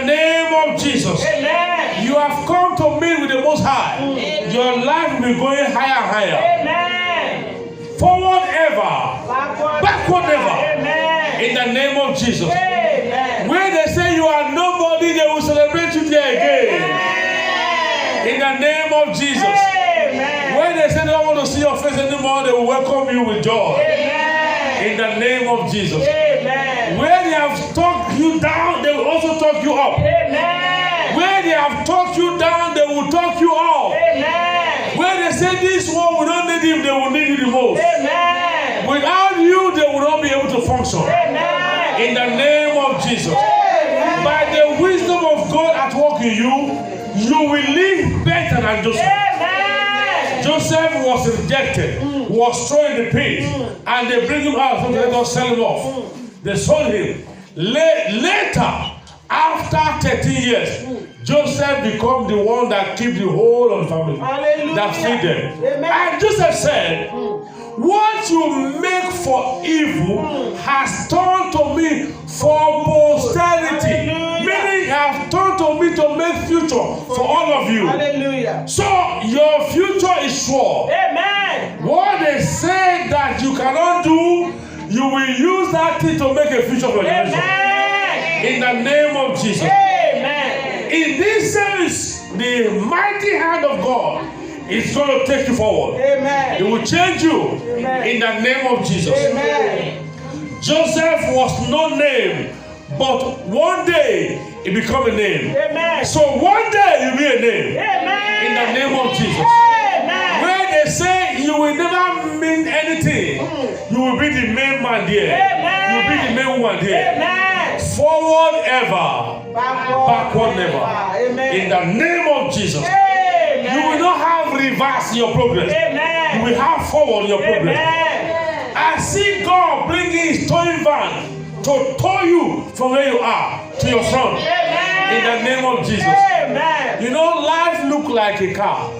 the name of Jesus. Amen. You have come to meet with the Most High. Your life will be going higher and higher. Amen. Forward ever. Backward never. Amen. In the name of Jesus. Amen. When they say you are nobody, they will celebrate you there again. Amen. In the name of Jesus. Amen. When they say they don't want to see your face anymore, they will welcome you with joy. Amen. In the name of Jesus. Amen. When they have talked you down, they will also talk you up. Amen. When they have talked you down, they will talk you up. Amen. When they say this one, we don't need him, they will need you the most. Amen. Without you, they will not be able to function. Amen. In the name of Jesus. Amen. By the wisdom of God at work in you, you will live better than Joseph. Amen. Joseph was rejected, was thrown in the pit, and they bring him out, so they don't sell him off. They sold him. Later, after 13 years, Joseph became the one that kept the whole of the family. Hallelujah. That feed them. Amen. And Joseph said, what you make for evil has turned to me for posterity. Hallelujah. Meaning, have turned to me to make future for all of you. Hallelujah. So your future is sure. Amen. What they say that you cannot do, you will use that thing to make a future for your generation. Amen. In the name of Jesus. Amen. In this sense, the mighty hand of God is going to take you forward. Amen. It will change you. Amen. In the name of Jesus. Amen. Joseph was no name, but one day it became a name. Amen. So one day you'll be a name. Amen. In the name of Jesus. Amen. Where they say you will never mean anything, you will be the main man there. Amen. You will be the main woman there. Amen. Forward ever, backward never. Amen. In the name of Jesus. Amen. You will not have reverse in your progress. Amen. You will have forward in your progress. Amen. I see God bringing his towing van to tow you from where you are to your front. Amen. In the name of Jesus. Amen. You know, life look like a car.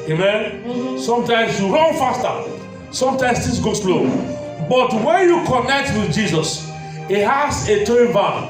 Amen. Sometimes you run faster. Sometimes things go slow. But when you connect with Jesus, he has a towing van,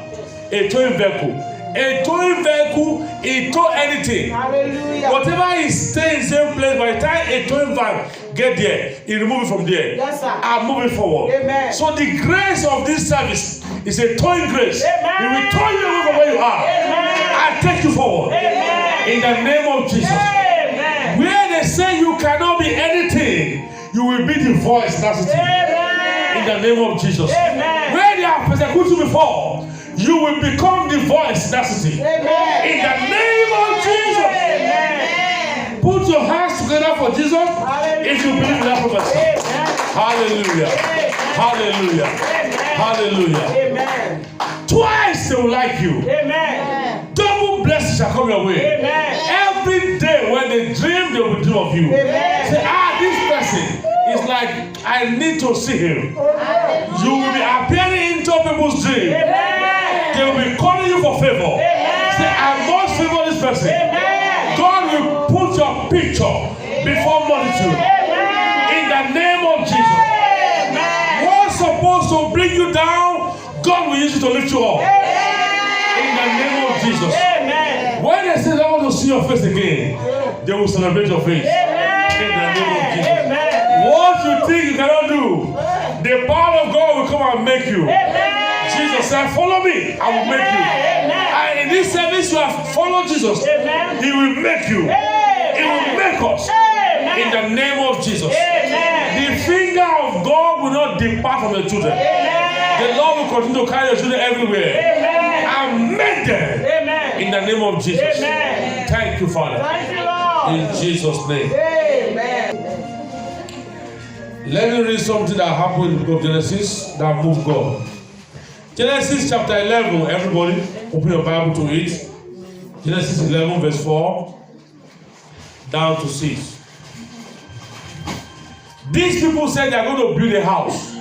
a towing vehicle. A towing vehicle, it tow anything. Hallelujah. Whatever is stay in the same place, by the time a towing van get there, he remove it from there. Yes, sir. And move it forward. Amen. So the grace of this service is a towing grace. Amen. He will tow you away from where you are. Amen. And take you forward. Amen. In the name of Jesus. Amen. Where they say you cannot be anything, you will be the voice in that city. Amen. In the name of Jesus. Amen. Where they have persecuted you before, you will become the voice in that city. Amen. In the name of Jesus. Amen. Put your hands together for Jesus. Hallelujah. If you believe in that prophecy. Amen. Hallelujah. Amen. Hallelujah. Amen. Hallelujah. Amen. Twice they will like you. Amen. Double blessings shall come your way. Amen. Every day when they dream, they will dream of you. Amen. Say, this person is like, I need to see him. You will be appearing into people's dreams. Amen. They will be calling you for favor. Amen. Say, I must favor this person. Amen. God will put your picture before multitude. Amen. In the name of Jesus. Amen. What's supposed to bring you down, God will use it to lift you up. In the name of Jesus. Amen. When they say they want to see your face again, they will celebrate your face. In the name of Jesus. Amen. What you think you cannot do, the power of God will come and make you. Amen. Jesus said, follow me, I will make you. Amen. And in this service, you have followed Jesus. Amen. He will make you. Amen. He will make us. Amen. In the name of Jesus. Amen. The finger of God will not depart from the children. Amen. The Lord will continue to carry your children everywhere. Amen. And make them. Amen. In the name of Jesus. Amen. Thank you, Father. Thank you, Lord. In Jesus' name. Amen. Let me read something that happened in the book of Genesis that moved God. Genesis chapter 11, everybody, open your Bible to it. Genesis 11, verse 4, down to 6. These people said they are going to build a house.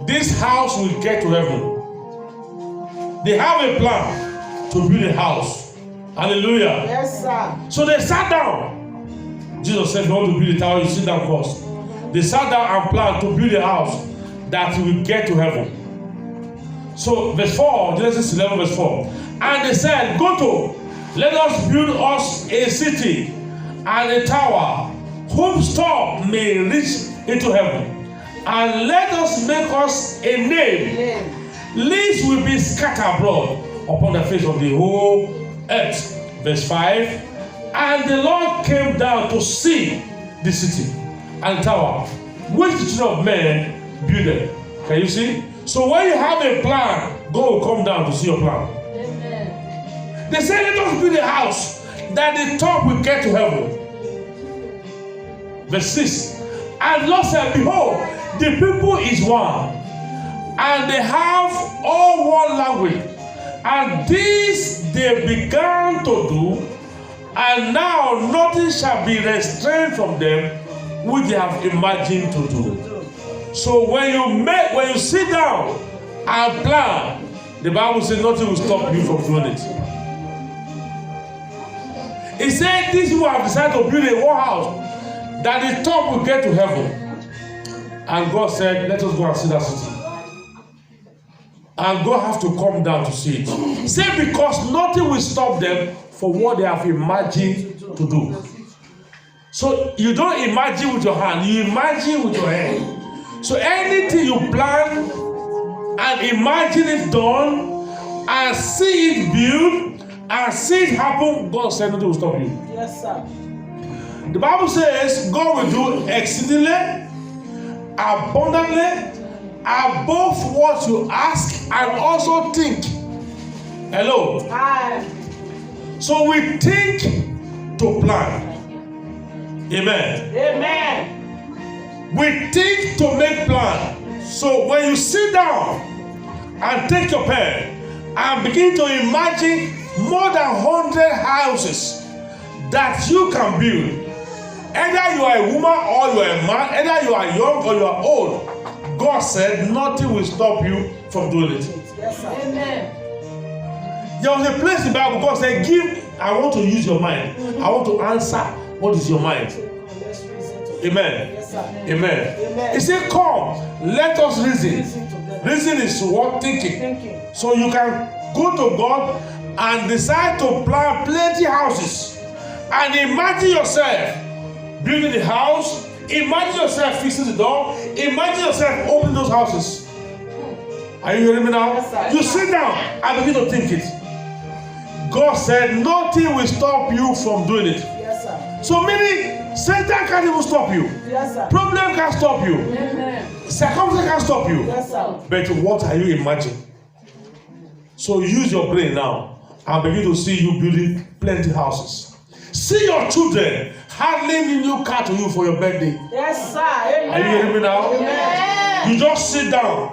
This house will get to heaven. They have a plan to build a house. Hallelujah. Yes, sir. So they sat down. Jesus said, if you want to build a tower, you sit down first. They sat down and planned to build a house that will get to heaven. So verse 4, Genesis 11 verse 4. And they said, go to, let us build us a city and a tower, whose top may reach into heaven. And let us make us a name, lest we be scattered abroad upon the face of the whole earth. Verse 5. And the Lord came down to see the city and the tower, which the children of men builded. Can you see? So when you have a plan, God will come down to see your plan. Amen. They say, let us build a house that the top will get to heaven. Verse 6. And Lord said, behold, the people is one, and they have all one language. And this they began to do, and now nothing shall be restrained from them which they have imagined to do. So when you sit down and plan, the Bible says nothing will stop you from doing it. It said these people have decided to build a whole house that the top will get to heaven. And God said, let us go and see that city. And God have to come down to see it. Say because nothing will stop them for what they have imagined to do. So you don't imagine with your hand, you imagine with your head. So anything you plan and imagine it done and see it build and see it happen, God said nothing will stop you. Yes, sir. The Bible says God will do exceedingly, abundantly, above what you ask and also think. Hello. Hi. So we think to plan. Amen. Amen. We think to make plan. So when you sit down and take your pen and begin to imagine more than 100 houses that you can build, either you are a woman or you are a man, either you are young or you are old, God said nothing will stop you from doing it. Yes, sir. Amen. There was a place in the Bible God said, I want to use your mind. I want to answer what is your mind. Amen. Yes, sir. Amen. Amen. He said, come, let us reason. Reason is what? Thinking. So you can go to God and decide to plan plenty houses. And imagine yourself building the house. Imagine yourself fixing the door. Imagine yourself opening those houses. Are you hearing me now? Yes, sir. You sit down and begin to think it. God said nothing will stop you from doing it. Yes, sir. So meaning Satan can't even stop you. Yes, sir. Problem can't stop you. Amen. Circumstance can't stop you. Yes, sir. But what are you imagining? So use your brain now and begin to see you building plenty houses. See your children handling a new car to you for your birthday. Yes, sir. Amen. Are you hearing me now? Amen. You just sit down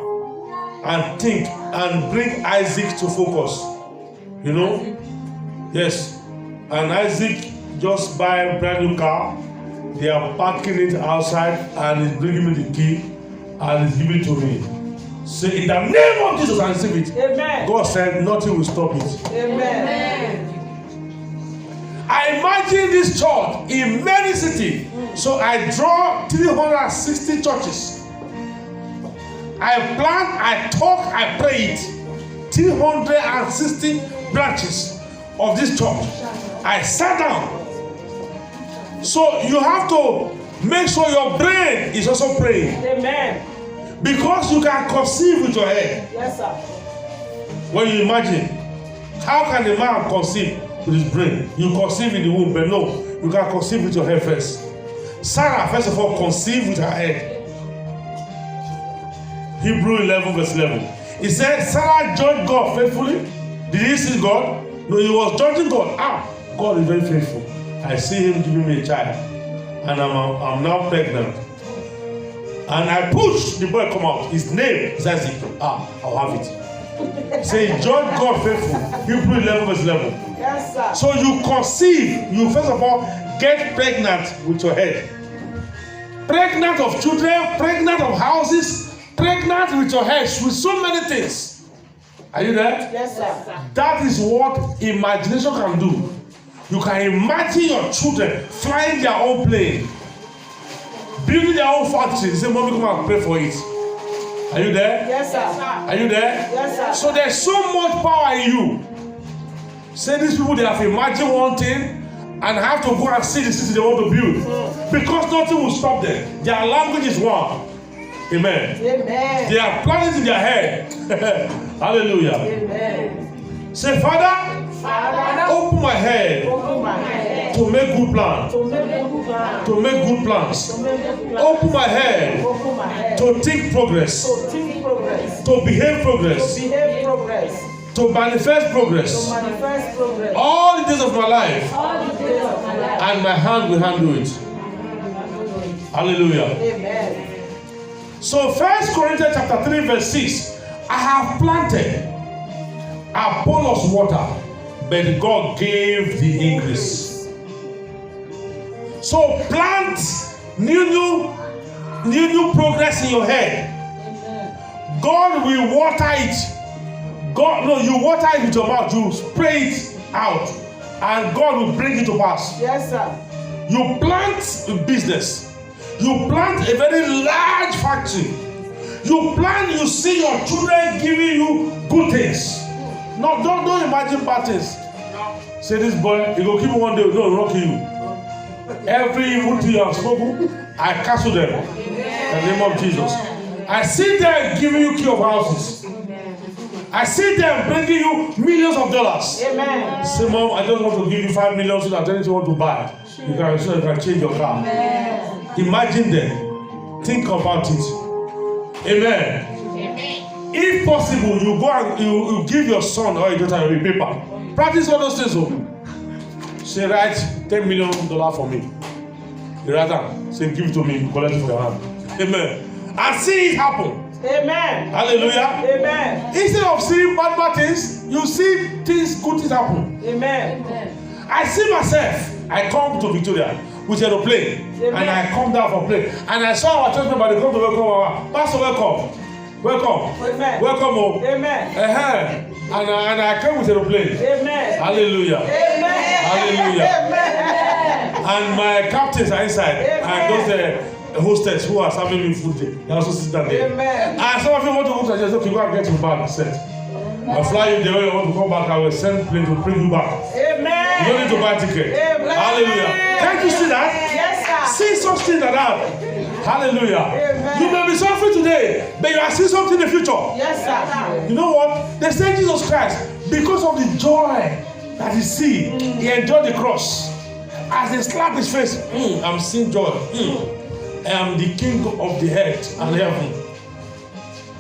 and think and bring Isaac to focus. You know? Yes. And Isaac just buy a brand new car. They are parking it outside and he's bringing me the key and he's giving it to me. Say in the name of Jesus and receive it. Amen. God said nothing will stop it. Amen. I imagine this church in many cities. So I draw 360 churches. I plan, I talk, I pray it. 360 branches of this church. I sat down. So you have to make sure your brain is also praying. Amen. Because you can conceive with your head. Yes, sir. When you imagine, how can a man conceive with his brain? You conceive in the womb, but no, you can conceive with your head first. Sarah, first of all, conceived with her head. Hebrew 11 verse 11. He said, Sarah judged God faithfully. Did he see God? No, he was judging God. God is very faithful. I see him giving me a child. And I'm now pregnant. And I push the boy come out. His name is Isaac. I'll have it. Say, judge God faithful. Hebrew 11 verse 11. Yes, sir. So you conceive. You first of all get pregnant with your head. Pregnant of children, pregnant of houses, pregnant with your head, with so many things. Are you there? Yes, sir. That is what imagination can do. You can imagine your children flying their own plane, building their own factory. Say, mommy, come and pray for it. Are you there? Yes, sir. Are you there? Yes, sir. So there's so much power in you. Say these people, they have imagined one thing and have to go and see the city they want to build. Because nothing will stop them. Their language is one. Amen. Amen. They are planning in their head. Hallelujah. Amen. Say, Father, Father, open my head open my head to make good plans. to make good plans. To make good plans. To make good plans. Open my head Open my head to think progress. to think progress. To behave To progress. behave progress. To manifest To progress. manifest progress. All the days of my life. All the days of my life. And my hand will handle it. Hallelujah. Amen. So 1 Corinthians chapter 3 verse 6. I have planted, Apollos water, but God gave the increase. So plant new progress in your head. God will water it. You water it with your mouth, you spray it out, and God will bring it to pass. Yes, sir. You plant a business. You plant a very large factory. You plan, you see your children giving you good things. No, don't imagine bad things. Say this boy, he will keep you one day, no, rock you. Every evil thing you have spoken, I cancel them. In the name of Jesus. I see them giving you key of houses. I see them bringing you millions of dollars. Amen. Say, Mom, I just want to give you 5 million so that anything you want to buy, you can change your car. Amen. Imagine them. Think about it. Amen. If possible, you go and you give your son or your daughter a paper. Practice all those things. Say, write $10 million for me. You write down. Say, give it to me. Collect it for your hand. Amen. And see it happen. Amen. Hallelujah. Amen. Instead of seeing bad things, you see things, good things happen. Amen. I see myself. I come to Victoria with aeroplane. Amen. And I come down from plane. And I saw our church member, they come to welcome our pastor, welcome. Welcome. Amen. Welcome home. Amen. And I came with aeroplane. Amen. Hallelujah. Amen. Hallelujah. Amen. And my captains are inside. Amen. And those hostess who are serving me food, they also sit down there. Amen. And some of you want to go to just okay, go and get your bag set. I'll fly you the way you want to come back. I will send plane to bring you back. Amen. You don't need to buy a ticket. Amen. Hallelujah. Can't you see that? Yes, sir. See something like that. Hallelujah. Amen. You may be suffering today, but you are seeing something in the future. Yes, sir. You know what? They say Jesus Christ, because of the joy that he see, he endured the cross. As they slap his face, I'm seeing joy. I am the king of the earth and heaven.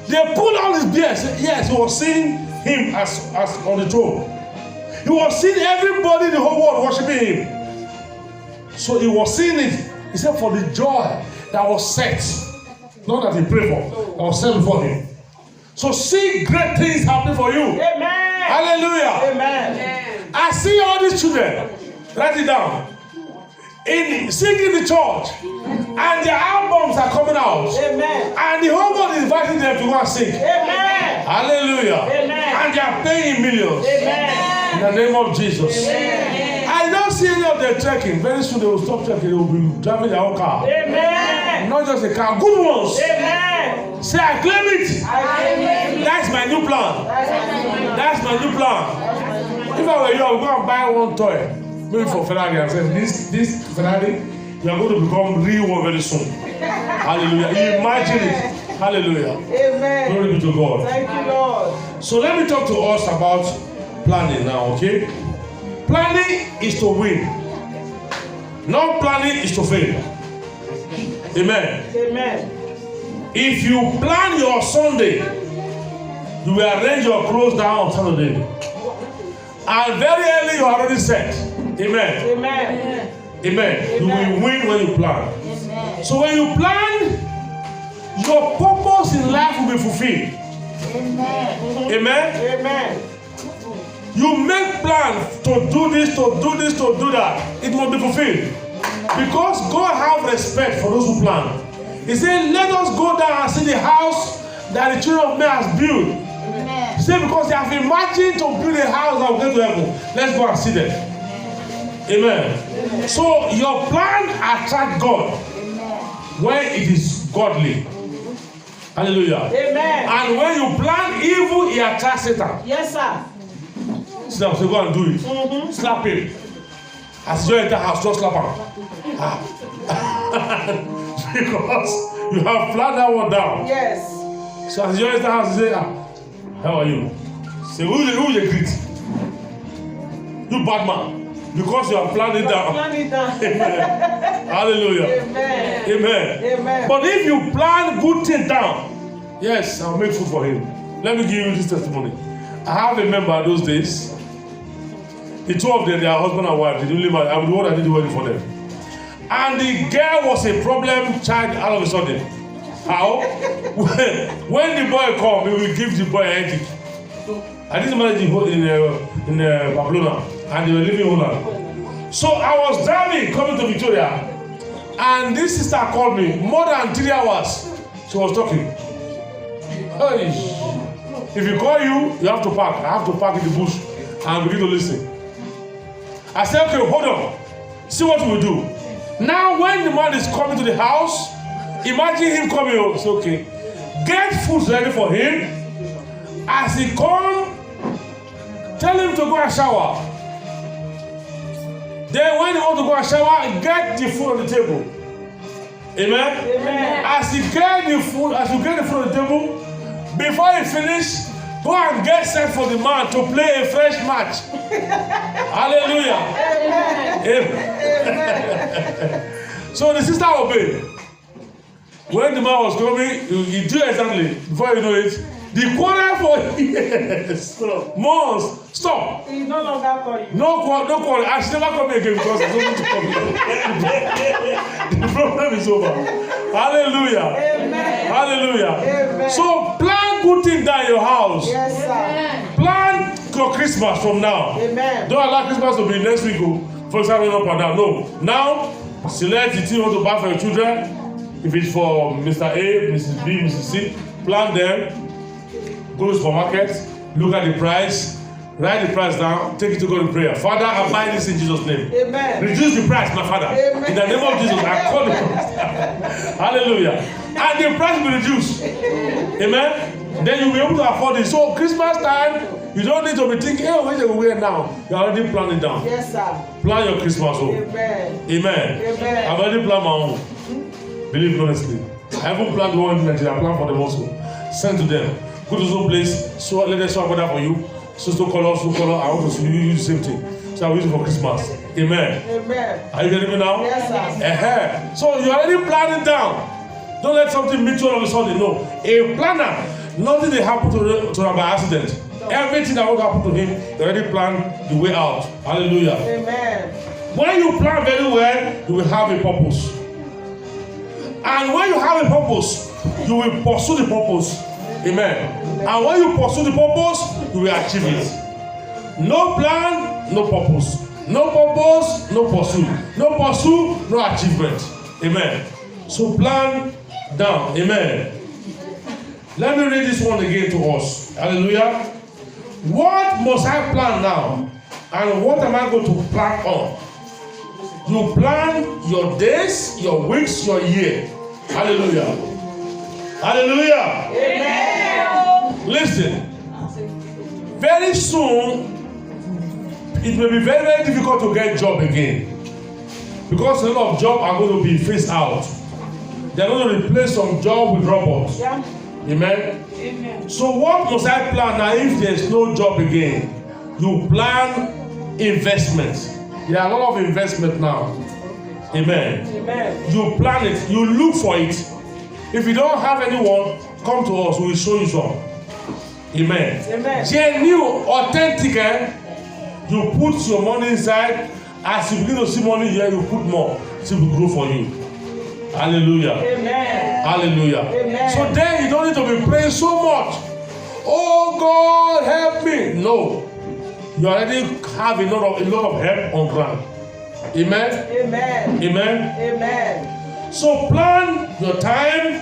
They pulled out his beard. Yes, he was seeing him as on the throne. He was seeing everybody in the whole world worshiping him. So he was seeing it. He said, for the joy that was set, not that he prayed for, that was set before him. So see great things happening for you. Amen. Hallelujah. Amen. I see all these children. Write it down. Singing in the church. And their albums are coming out. Amen. And the whole world is inviting them to go and sing. Amen. Hallelujah. Amen. And they are paying millions. Amen. In the name of Jesus. Amen. I don't see any of them trekking. Very soon they will stop trekking. They will be driving their own car. Amen. Not just a car. Good ones. Amen. Say, I claim it. I claim it. That's my new plan. That's my new plan. If I were you, I would go and buy one toy. Maybe for Ferrari and say, this Ferrari, you are going to become real one very soon. Hallelujah. Imagine it. Hallelujah. Amen. Glory be to God. Thank you, Lord. So let me talk to us about planning now, okay? Planning is to win. Not planning is to fail. Amen. Amen. If you plan your Sunday, you will arrange your clothes down on Saturday. And very early you are already set. Amen. Amen. Amen. You will win when you plan. Amen. So when you plan, your purpose in life will be fulfilled. Amen. Amen. Amen. You make plans to do this, to do this, to do that. It will be fulfilled. Because God has respect for those who plan. He said, let us go down and see the house that the children of men has built. Amen. He said, because they have imagined to build a house that will get to heaven. Let's go and see them. Amen. Amen. So your plan attracts God when it is godly. Hallelujah. Amen. And when you plan evil, he attacks Satan. Yes, sir. Sit down, so go and do it. Slap him. As you enter the house, just slap him. Because you have planned that one down. Yes. So as you enter the house, you say, how are you? Say, who you greet? You bad man. Because you have planned it down. Plan it down. Amen. Hallelujah. Amen. Amen. Amen. But if you plan good things down, yes, I'll make food for him. Let me give you this testimony. I have a member those days. The two of them, they are husband and wife. They didn't live. I'm the one that did the wedding for them. And the girl was a problem child all of a sudden. How? When the boy come, we will give the boy a headache. I didn't manage in Pamplona, and they were living in Holland. So I was driving, coming to Victoria, and this sister called me more than 3 hours. She was talking. Hey, if you call you have to park. I have to park in the bush and begin to listen. I said, okay, hold on. See what we do. Now, when the man is coming to the house, imagine him coming. It's okay. Get food ready for him. As he comes, tell him to go and shower. Then when he wants to go and shower, get the food on the table. Amen? Amen. As you get the food on the table, before you finish, go and get set for the man to play a fresh match. Hallelujah. Amen. So the sister obeyed. When the man was coming, he did exactly. Before you know it, the quarrel for years, months, stop. He no longer call you. No quarrel. I should never come again because it's only to come. The problem is over. Hallelujah. Amen. Hallelujah. Amen. So plan good things down your house. Yes, sir. Plan your Christmas from now. Amen. Don't allow Christmas to be next week. For example, up and down. No. Now, select the thing you want to buy for your children. If it's for Mr. A, Mrs. B, Mrs. C, plan them. Go to the supermarket, look at the price, write the price down, take it to God in prayer. Father, I buy this in Jesus' name. Amen. Reduce the price, my Father. Amen. In the name of Jesus, I call it. Hallelujah. And the price will reduce. Amen. Then you'll be able to afford it. So Christmas time, you don't need to be thinking, hey, where they will wear now. You're already planning down. Yes, sir. Plan your Christmas home. Amen. Amen. Amen. I've already planned my own. Believe me honestly. I haven't planned the one in Nigeria. I plan for them also. Send to them. Go to some place, so let them swap that for you. So color. I want to use the same thing. So I will use it for Christmas. Amen. Amen. Are you getting me now? Yes, sir. So you already planning down. Don't let something meet you all of a sudden. No. A planner, nothing will happen to him by accident. Everything that will happen to him, you already planned the way out. Hallelujah. Amen. When you plan very well, you will have a purpose. And when you have a purpose, you will pursue the purpose. Amen. And when you pursue the purpose, you will achieve it. No plan, no purpose. No purpose, no pursuit. No pursuit, no achievement. Amen. So plan down. Amen. Let me read this one again to us. Hallelujah. What must I plan now? And what am I going to plan on? You plan your days, your weeks, your year. Hallelujah. Hallelujah. Amen. Listen. Very soon, it may be very, very difficult to get a job again. Because a lot of jobs are going to be phased out. They're going to replace some job with robots. Yeah. Amen. Amen. So what must I plan now if there's no job again? You plan investments. There are a lot of investment now. Amen. Amen. You plan it. You look for it. If you don't have anyone, come to us. We will show you some. Amen. Amen. Genuine, authentic. You put your money inside. As you begin to see money here, you put more. It will grow for you. Hallelujah. Amen. Hallelujah. Amen. So then you don't need to be praying so much. Oh God, help me. No. You already have a lot of help on ground. Amen. Amen. Amen. Amen. So plan your time,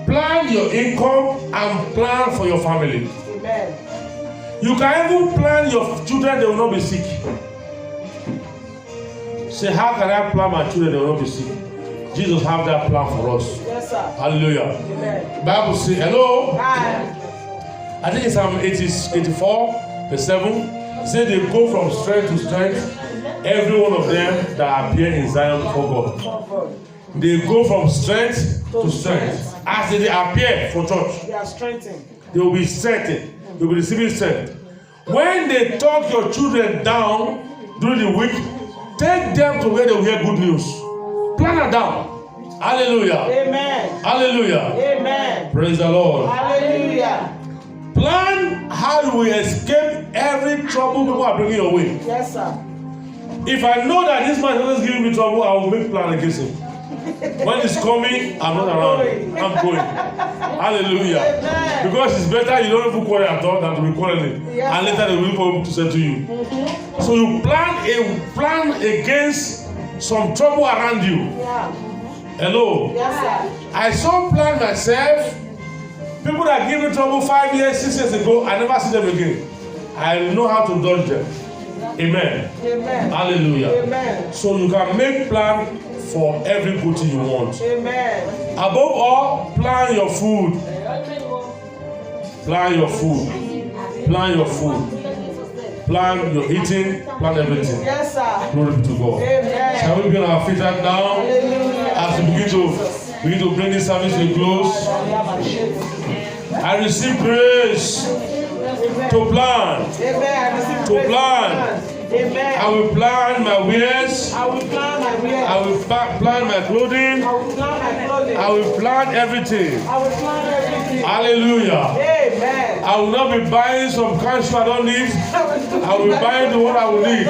plan your income, and plan for your family. Amen. You can even plan your children, they will not be sick. Say, how can I plan my children, they will not be sick? Jesus have that plan for us. Yes, sir. Hallelujah. Amen. Bible say, hello. Hi. I think it's Psalm 84, verse 7. It says they go from strength to strength, every one of them that appear in Zion before God. They go from strength to strength. As they appear for church, They are strengthened. they will be strengthened. They will be receiving strength. When they talk your children down during the week, take them to where they will hear good news. Plan it down. Hallelujah. Amen. Hallelujah. Amen. Praise the Lord. Hallelujah. Plan how you will escape every trouble people are bringing your way. Yes, sir. If I know that this man is always giving me trouble, I will make plan against him. When he's coming, I'm not around. I'm going. Hallelujah. Amen. Because it's better you don't even quarrel at all than to be quarreling. Yes, and later they will be able to say to you. So you plan against some trouble around you. Yeah. Hello. Yes, sir. I so plan myself. People that give me trouble 5 years, 6 years ago, I never see them again. I know how to dodge them. Amen. Amen. Hallelujah. Amen. So you can make plan for every good thing you want. Amen. Above all, plan your food. Plan your food. Plan your food. Plan your eating. Plan everything. Yes, sir. Glory be to God. Amen. Shall we be on our feet right now? Hallelujah. As we begin to bring this service to a close. I receive grace to plan. Amen. To plan. Amen. I will plan my wares. I will plan my wear. I will plan my clothing. I will plan my clothing. I will plan everything. I will plan everything. Hallelujah. Amen. I will not be buying some kind shoe I don't need. I will be buying the one I will need.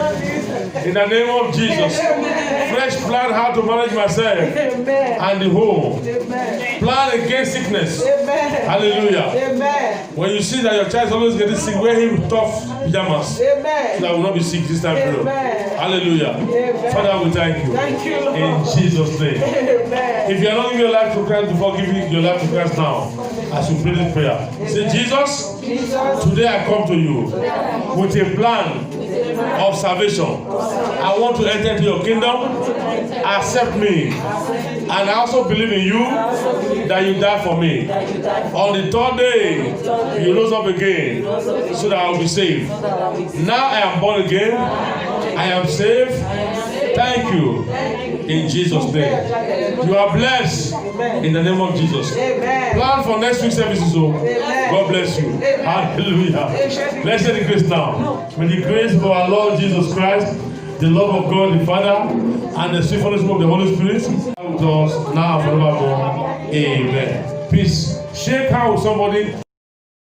In the name of Jesus. Fresh plan how to manage myself Amen. and the home. Amen. Plan against sickness. Amen. Hallelujah. Amen. When you see that your child is always getting sick, wear him tough pajamas. So Amen. that will not be sick this time period. Amen. Hallelujah. Amen. Father, we thank you. Thank you, Lord. In Jesus' name. Amen. If you are not giving your life to Christ before giving your life to Christ now, as you pray this prayer, say, Jesus, Jesus, today I come to you with a plan of salvation. I want to enter into your kingdom. Accept me. And I also believe in you that you died for me. On the third day, you rose up again so that I will be saved. Now I am born again. I am saved. Thank you. In Jesus' name. You are blessed in the name of Jesus. Amen. Plan for next week's services. Oh. God bless you. Hallelujah. Let's share the grace now. May the grace of our Lord Jesus Christ, the love of God the Father, and the sweet fellowship of the Holy Spirit with us now and forevermore. Amen. Peace. Shake hands with somebody.